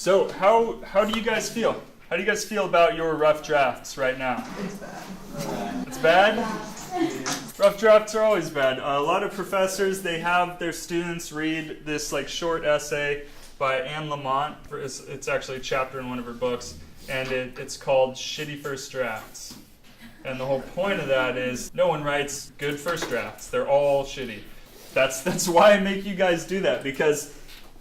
So how do you guys feel? How do you guys feel about your rough drafts right now? It's bad. It's bad? Rough drafts are always bad. A lot of professors, they have their students read this like short essay by Anne Lamont. It's actually a chapter in one of her books, and it's called Shitty First Drafts. And the whole point of that is no one writes good first drafts. They're all shitty. That's why I make you guys do that, because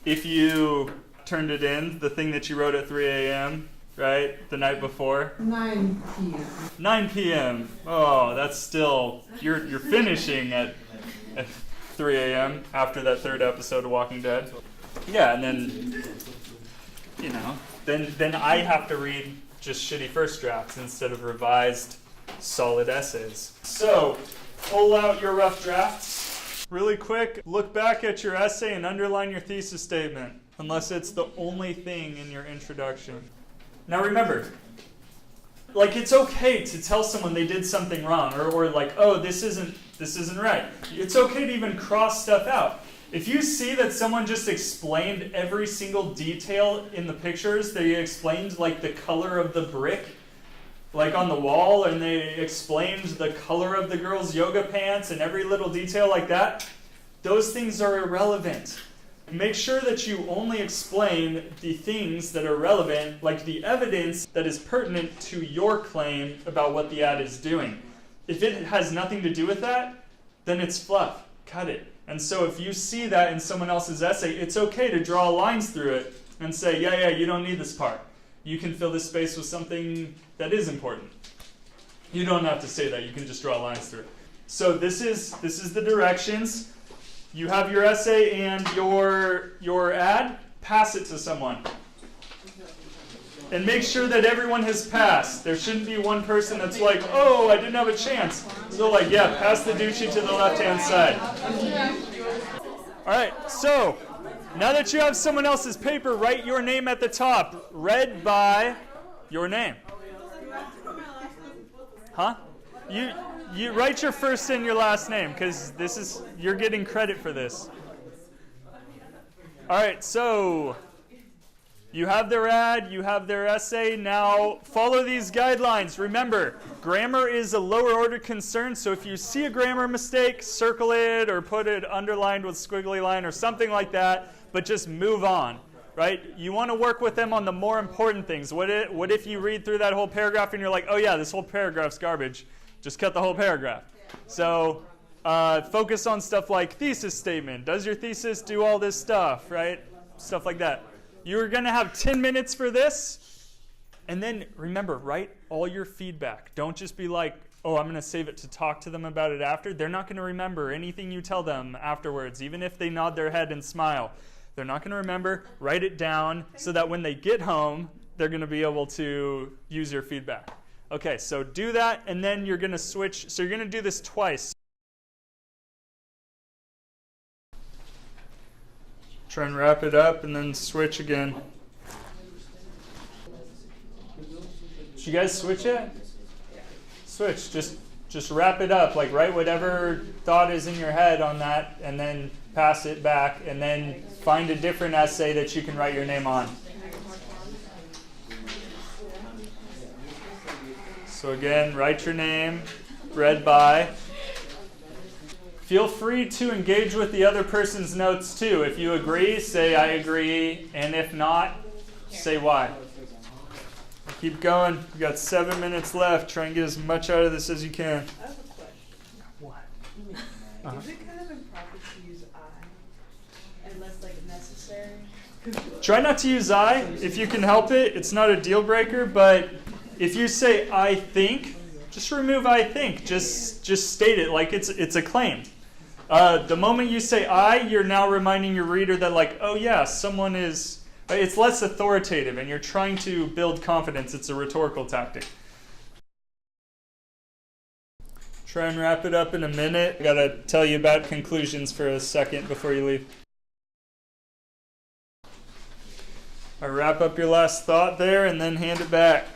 if you turned it in, the thing that you wrote at 3 a.m., right, the night before? 9 p.m. 9 p.m. Oh, that's still, you're finishing at 3 a.m. after that third episode of Walking Dead. Yeah, and then, you know, then I have to read just shitty first drafts instead of revised solid essays. So, pull out your rough drafts. Really quick, look back at your essay and underline your thesis statement, unless it's the only thing in your introduction. Now remember, like it's okay to tell someone they did something wrong, or like, oh, this isn't right. It's okay to even cross stuff out. If you see that someone just explained every single detail in the pictures, they explained like the color of the brick, like on the wall, and they explained the color of the girl's yoga pants and every little detail like that, those things are irrelevant. Make sure that you only explain the things that are relevant, like the evidence that is pertinent to your claim about what the ad is doing. If it has nothing to do with that, then it's fluff. Cut it. And so if you see that in someone else's essay, it's okay to draw lines through it and say, yeah, you don't need this part. You can fill this space with something that is important. You don't have to say that. You can just draw lines through it. So this is the directions. You have your essay and your ad. Pass it to someone. And make sure that everyone has passed. There shouldn't be one person that's like, oh, I didn't have a chance. So like, yeah, pass the douchey to the left-hand side. All right, so now that you have someone else's paper, write your name at the top, read by your name. Huh? You write your first and your last name, because you're getting credit for this. All right, so you have their ad, you have their essay. Now follow these guidelines. Remember, grammar is a lower order concern, so if you see a grammar mistake, circle it or put it underlined with squiggly line or something like that, but just move on, right? You want to work with them on the more important things. What if you read through that whole paragraph and you're like, oh yeah, this whole paragraph's garbage. Just cut the whole paragraph. So focus on stuff like thesis statement. Does your thesis do all this stuff, right? Stuff like that. You're going to have 10 minutes for this. And then remember, write all your feedback. Don't just be like, oh, I'm going to save it to talk to them about it after. They're not going to remember anything you tell them afterwards, even if they nod their head and smile. They're not going to remember. Write it down so that when they get home, they're going to be able to use your feedback. Okay, so do that, and then you're going to switch. So you're going to do this twice. Try and wrap it up, and then switch again. Did you guys switch yet? Switch. Just wrap it up. Like write whatever thought is in your head on that, and then pass it back, and then find a different essay that you can write your name on. So again, write your name, read by. Feel free to engage with the other person's notes too. If you agree, say I agree, and if not, say why. Keep going. We've got 7 minutes left. Try and get as much out of this as you can. I have a question. What? Is it kind of improper to use I unless like necessary? Try not to use I if you can help it. It's not a deal breaker, but if you say I think, just remove I think. Just state it like it's a claim. The moment you say I, you're now reminding your reader that like, oh yeah, someone is. It's less authoritative, and you're trying to build confidence. It's a rhetorical tactic. Try and wrap it up in a minute. I gotta tell you about conclusions for a second before you leave. All right, wrap up your last thought there, and then hand it back.